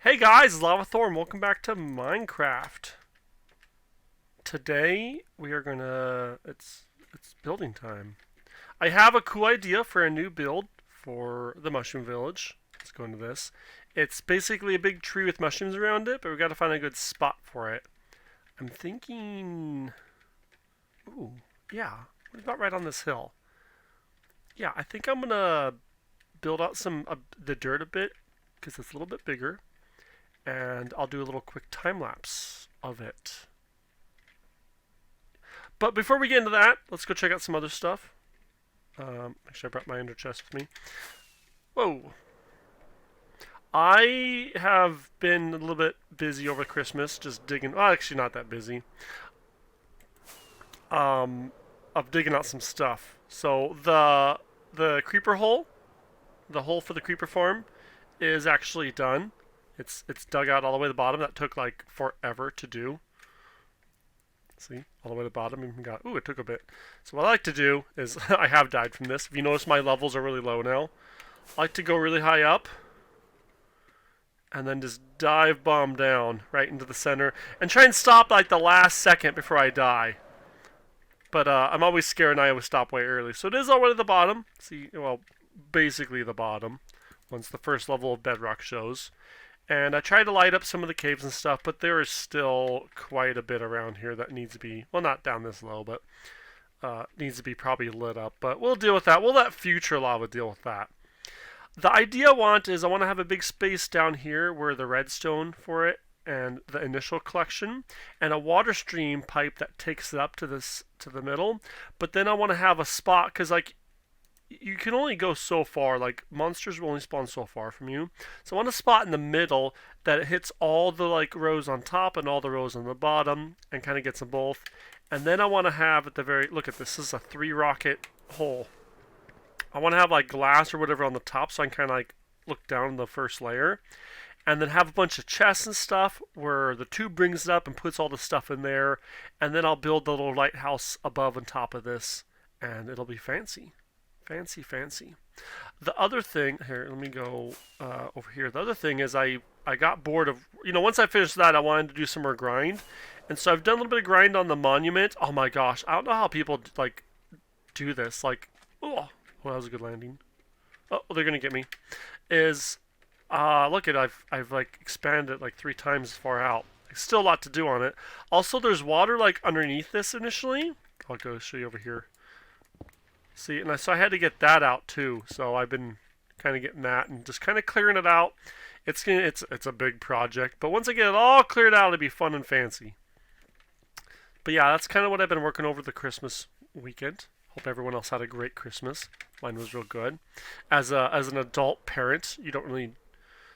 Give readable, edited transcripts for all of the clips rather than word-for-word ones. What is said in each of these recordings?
Hey guys, it's Lavathor and welcome back to Minecraft. Today we are it's building time. I have a cool idea for a new build for the mushroom village. Let's go into this. It's basically a big tree with mushrooms around it, but we got to find a good spot for it. I'm thinking, ooh, yeah, what about right on this hill? Yeah, I think I'm gonna build out the dirt a bit because it's a little bit bigger. And I'll do a little quick time lapse of it. But before we get into that, let's go check out some other stuff. Actually, I brought my ender chest with me. Whoa. I have been a little bit busy over Christmas, just digging. Well, actually, not that busy. Of digging out some stuff. So the creeper hole, the hole for the creeper farm, is actually done. It's dug out all the way to the bottom. That took like forever to do. See, all the way to the bottom, and we got. Ooh, it took a bit. So what I like to do is, I have died from this. If you notice, my levels are really low now. I like to go really high up, and then just dive bomb down right into the center, and try and stop like the last second before I die. But I'm always scared, and I always stop way early. So it is already at the bottom. See, well, basically the bottom. Once the first level of bedrock shows. And I tried to light up some of the caves and stuff, but there is still quite a bit around here that needs to be, well, not down this low, but needs to be probably lit up. But we'll deal with that. We'll let future lava deal with that. The idea I want is I want to have a big space down here where the redstone for it and the initial collection, and a water stream pipe that takes it up to the middle. But then I want to have a spot, because like, you can only go so far, like monsters will only spawn so far from you. So I want a spot in the middle that it hits all the like rows on top and all the rows on the bottom and kind of gets them both. And then I want to have at the very, look at this is a 3 rocket hole. I want to have like glass or whatever on the top so I can kind of like look down the first layer. And then have a bunch of chests and stuff where the tube brings it up and puts all the stuff in there. And then I'll build the little lighthouse above and top of this, and it'll be fancy. Fancy, fancy. The other thing, here, let me go over here. The other thing is I got bored of, once I finished that, I wanted to do some more grind. And so I've done a little bit of grind on the monument. Oh my gosh, I don't know how people, like, do this. Like, oh, well, that was a good landing. Oh, they're going to get me. Look at, I've like, expanded it, like, 3 times as far out. Still a lot to do on it. Also, there's water, like, underneath this initially. I'll go show you over here. See, and so I had to get that out too. So I've been kind of getting that and just kind of clearing it out. It's a big project, but once I get it all cleared out, it'll be fun and fancy. But yeah, that's kind of what I've been working over the Christmas weekend. Hope everyone else had a great Christmas. Mine was real good. As an adult parent, you don't really.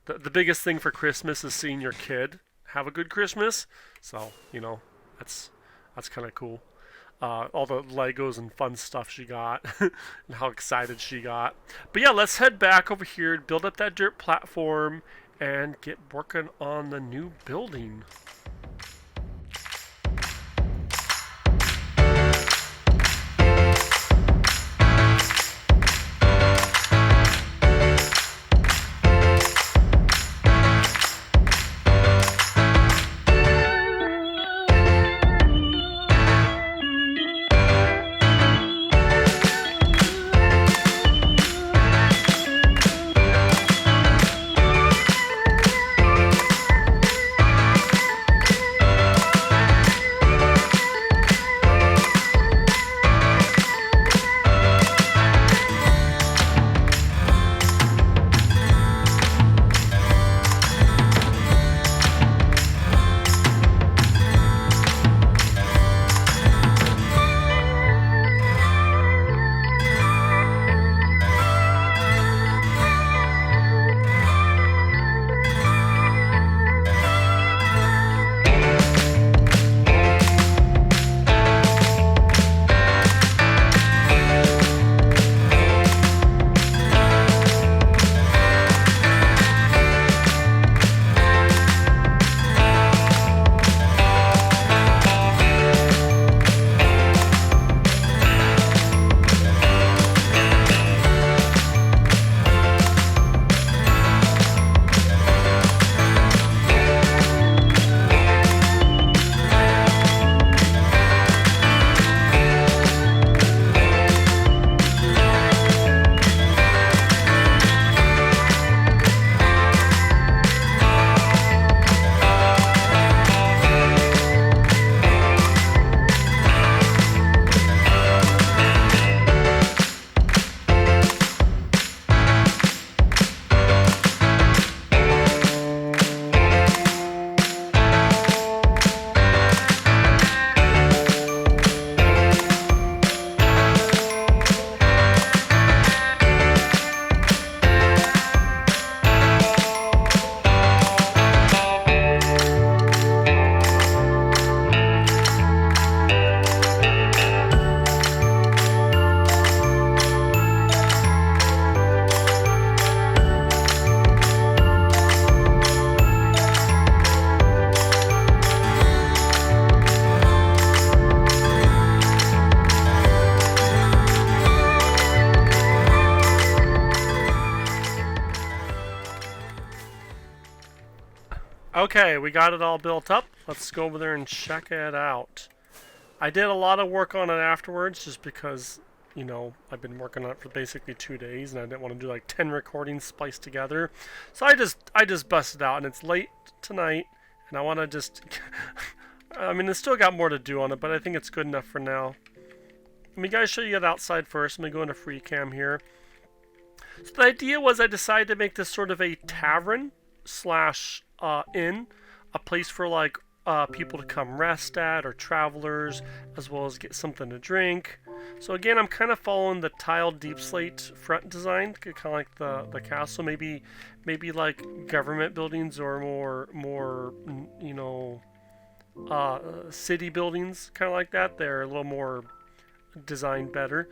The biggest thing for Christmas is seeing your kid have a good Christmas. So that's kind of cool. All the Legos and fun stuff she got and how excited she got. But yeah, let's head back over here, build up that dirt platform, and get working on the new building. Okay, we got it all built up. Let's go over there and check it out. I did a lot of work on it afterwards just because, you know, I've been working on it for basically 2 days and I didn't want to do like 10 recordings spliced together. So I just busted out and it's late tonight and I want to just I mean, it's still got more to do on it, but I think it's good enough for now. Let me guys show you it outside first. Let me go into free cam here. So the idea was I decided to make this sort of a tavern slash inn, a place for like people to come rest at or travelers, as well as get something to drink. So again, I'm kind of following the tiled deep slate front design, kind of like the castle. Maybe like government buildings or more you know city buildings, kind of like that. They're a little more designed better.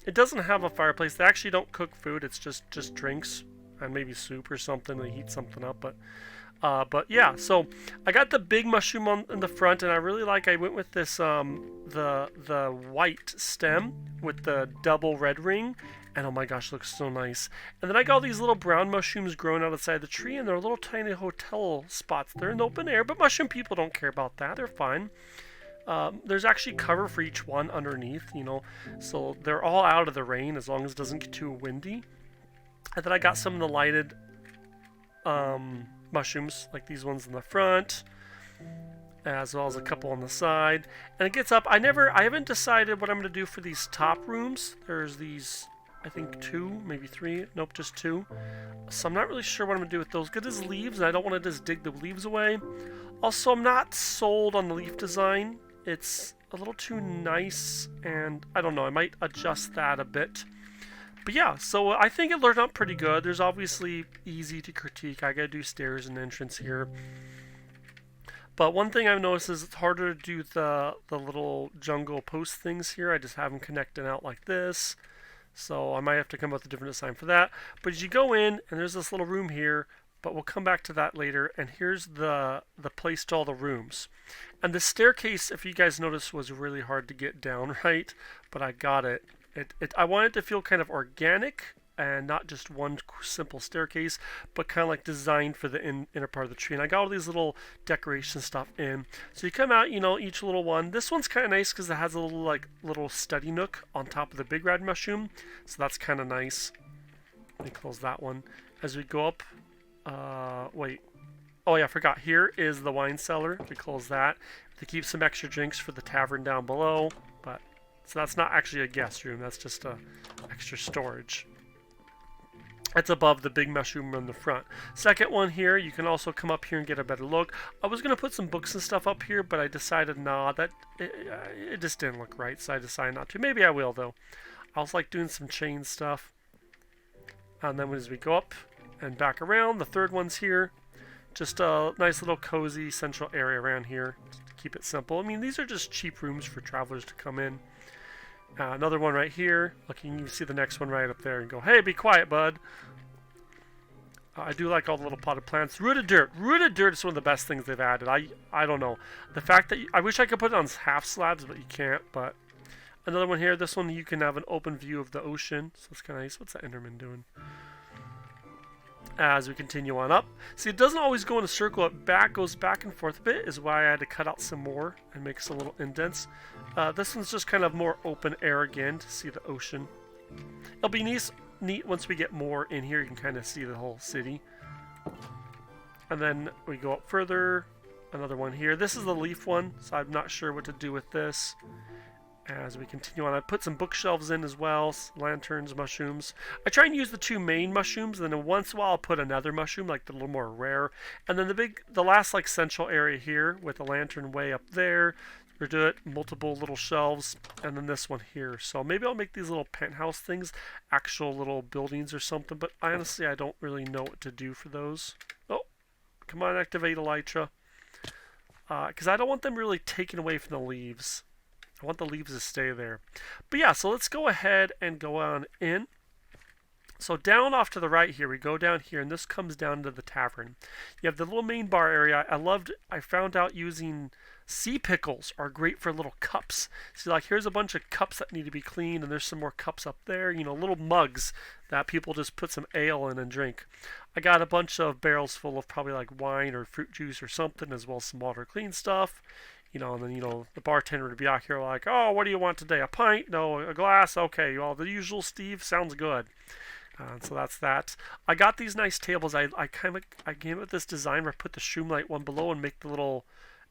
It doesn't have a fireplace. They actually don't cook food. It's just drinks and maybe soup or something. They heat something up, but yeah. So I got the big mushroom in the front, and I went with this the white stem with the double red ring, and oh my gosh, it looks so nice. And then I got all these little brown mushrooms growing outside the tree, and they're little tiny hotel spots. They're in the open air, but mushroom people don't care about that. They're fine. There's actually cover for each one underneath, you know, so they're all out of the rain as long as it doesn't get too windy. And then I got some of the lighted mushrooms, like these ones in the front, as well as a couple on the side. And it gets up. I haven't decided what I'm going to do for these top rooms. There's these, I think 2, maybe 3. Nope, just 2. So I'm not really sure what I'm going to do with those. Good as leaves, and I don't want to just dig the leaves away. Also, I'm not sold on the leaf design. It's a little too nice, and I don't know, I might adjust that a bit. But yeah, so I think it turned out pretty good. There's obviously easy to critique. I gotta do stairs and entrance here. But one thing I've noticed is it's harder to do the little jungle post things here. I just have them connecting out like this. So I might have to come up with a different design for that. But as you go in, and there's this little room here, but we'll come back to that later. And here's the place to all the rooms. And the staircase, if you guys noticed, was really hard to get down right, but I got it. I want it to feel kind of organic and not just one simple staircase, but kind of like designed for the inner part of the tree. And I got all these little decoration stuff in. So you come out, you know, each little one. This one's kind of nice because it has a little study nook on top of the big red mushroom. So that's kind of nice. Let me close that one. As we go up, wait. Oh yeah, I forgot. Here is the wine cellar. We close that to keep some extra drinks for the tavern down below. But so that's not actually a guest room. That's just a extra storage. It's above the big mushroom in the front. Second one here, you can also come up here and get a better look. I was gonna put some books and stuff up here, but I decided nah, that it just didn't look right, so I decided not to. Maybe I will though. I was like doing some chain stuff. And then as we go up and back around, the third one's here. Just a nice little cozy central area around here to keep it simple. I mean, these are just cheap rooms for travelers to come in. Another one right here. Look, you can see the next one right up there and go, hey, be quiet, bud. I do like all the little potted plants. Rooted dirt. Rooted dirt is one of the best things they've added. I don't know. The fact that I wish I could put it on half slabs, but you can't. But another one here. This one you can have an open view of the ocean. So it's kind of nice. What's that Enderman doing? As we continue on up. See, it doesn't always go in a circle. It goes back and forth a bit, is why I had to cut out some more and make some little indents. This one's just kind of more open air again to see the ocean. It'll be neat once we get more in here. You can kind of see the whole city. And then we go up further. Another one here. This is the leaf one, so I'm not sure what to do with this. As we continue on, I put some bookshelves in as well, lanterns, mushrooms. I try and use the 2 main mushrooms, and then once in a while I'll put another mushroom, like the little more rare. And then the last like central area here with the lantern way up there. We'll do it, multiple little shelves, and then this one here. So maybe I'll make these little penthouse things, actual little buildings or something, but honestly I don't really know what to do for those. Oh, come on, activate Elytra. Because I don't want them really taken away from the leaves. I want the leaves to stay there. But yeah, so let's go ahead and go on in. So down off to the right here, we go down here, and this comes down to the tavern. You have the little main bar area. I found out using sea pickles are great for little cups. See, like here's a bunch of cups that need to be cleaned, and there's some more cups up there. You know, little mugs that people just put some ale in and drink. I got a bunch of barrels full of probably like wine or fruit juice or something, as well as some water clean stuff. You know, and then, you know, the bartender would be out here like, oh, what do you want today? A pint? No, a glass? Okay, well, the usual, Steve. Sounds good. So that's that. I got these nice tables. I came with this design where I put the shroomlight one below and make the little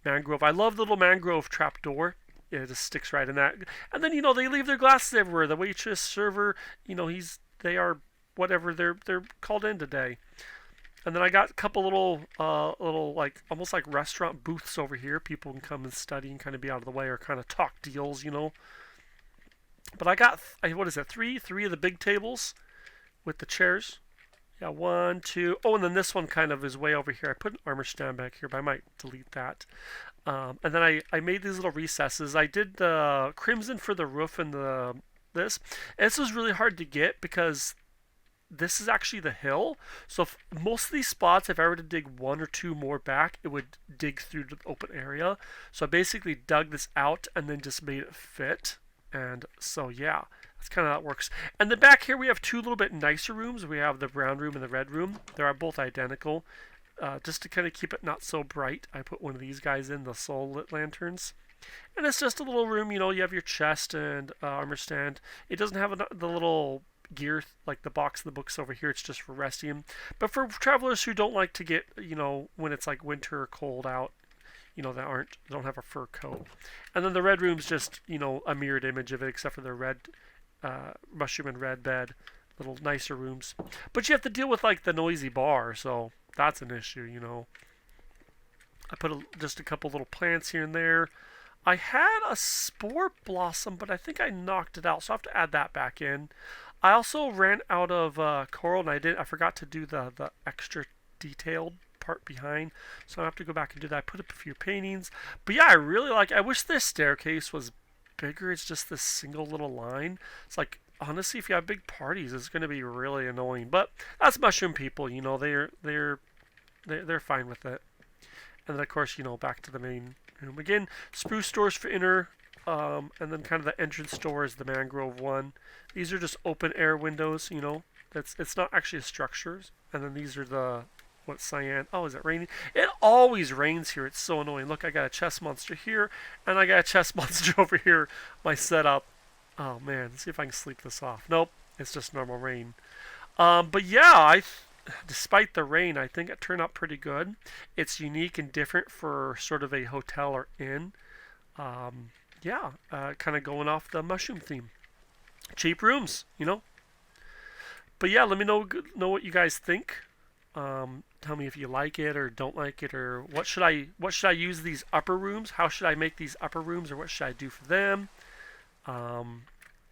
mangrove. I love the little mangrove trapdoor. It just sticks right in that. And then, you know, they leave their glasses everywhere. The waitress, server, you know, they are whatever they're called in today. And then I got a couple little like almost like restaurant booths over here. People can come and study and kind of be out of the way or kind of talk deals, you know. But I got what is it? Three of the big tables with the chairs. Yeah, one, two. Oh, and then this one kind of is way over here. I put an armor stand back here, but I might delete that. And then I made these little recesses. I did the crimson for the roof and this. And this was really hard to get because this is actually the hill. So if most of these spots, if I were to dig one or two more back, it would dig through the open area. So I basically dug this out and then just made it fit. And so yeah, that's kind of how it works. And then back here we have two little bit nicer rooms. We have the brown room and the red room. They are both identical. Just to kind of keep it not so bright, I put one of these guys in, the soul lit lanterns. And it's just a little room, you know, you have your chest and armor stand. It doesn't have the little gear like the box of the books over here. It's just for resting. But for travelers who don't like to get, you know, when it's like winter or cold out, you know, that don't have a fur coat. And then the red room's just, you know, a mirrored image of it, except for the red mushroom and red bed, little nicer rooms. But you have to deal with like the noisy bar, so that's an issue, you know. I put just a couple little plants here and there. I had a spore blossom, but I think I knocked it out, so I have to add that back in. I also ran out of coral, and I forgot to do the extra detailed part behind, so I have to go back and do that. I put up a few paintings, but yeah, I wish this staircase was bigger. It's just this single little line. It's like, honestly, if you have big parties, it's going to be really annoying, but that's mushroom people, you know, they're fine with it. And then of course, you know, back to the main room again. Spruce doors for inner, and then kind of the entrance door is the mangrove one. These are just open air windows, you know. It's not actually structures. And then these are the cyan. Oh, is it raining? It always rains here. It's so annoying. Look, I got a chest monster here, and I got a chest monster over here. My setup. Oh man, let's see if I can sleep this off. Nope, it's just normal rain. But yeah, despite the rain, I think it turned out pretty good. It's unique and different for sort of a hotel or inn. Yeah, kind of going off the mushroom theme. Cheap rooms, you know. But yeah, let me know what you guys think. Tell me if you like it or don't like it, or what should I use these upper rooms? How should I make these upper rooms, or what should I do for them? I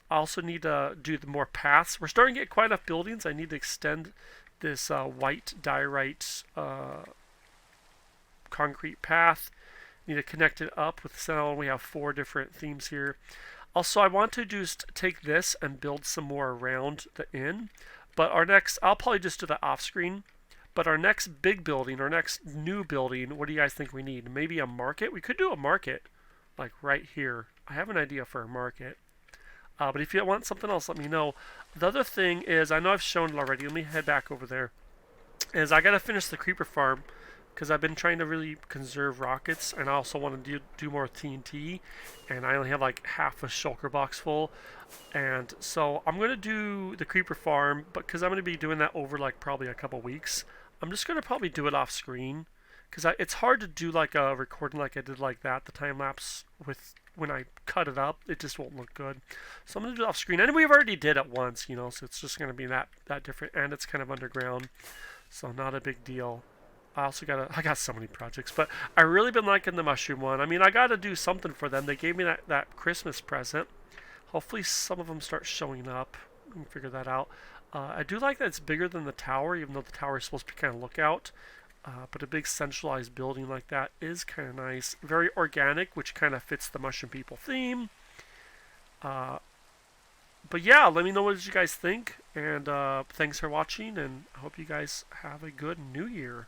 also need to do the more paths. We're starting to get quite enough buildings. I need to extend this white diorite concrete path. Need to connect it up with cell. We have 4 different themes here. Also, I want to just take this and build some more around the inn. But I'll probably just do that off screen. But our next big building, our next new building, what do you guys think we need? Maybe a market? We could do a market, like right here. I have an idea for a market. But if you want something else, let me know. The other thing is, I know I've shown it already. Let me head back over there. Is I got to finish the creeper farm, because I've been trying to really conserve rockets, and I also want to do more TNT, and I only have like half a shulker box full. And so I'm going to do the creeper farm, but because I'm going to be doing that over like probably a couple weeks, I'm just going to probably do it off screen, because it's hard to do like a recording like I did like that, the time lapse, with when I cut it up, it just won't look good. So I'm going to do it off screen, and we've already did it once, you know, so it's just going to be that different, and it's kind of underground, so not a big deal. I got so many projects, but I really been liking the mushroom one. I mean, I got to do something for them. They gave me that Christmas present. Hopefully some of them start showing up. We can figure that out. I do like that it's bigger than the tower, even though the tower is supposed to be kind of lookout. But a big centralized building like that is kind of nice. Very organic, which kind of fits the mushroom people theme. but yeah, let me know what you guys think. And thanks for watching. And I hope you guys have a good New Year.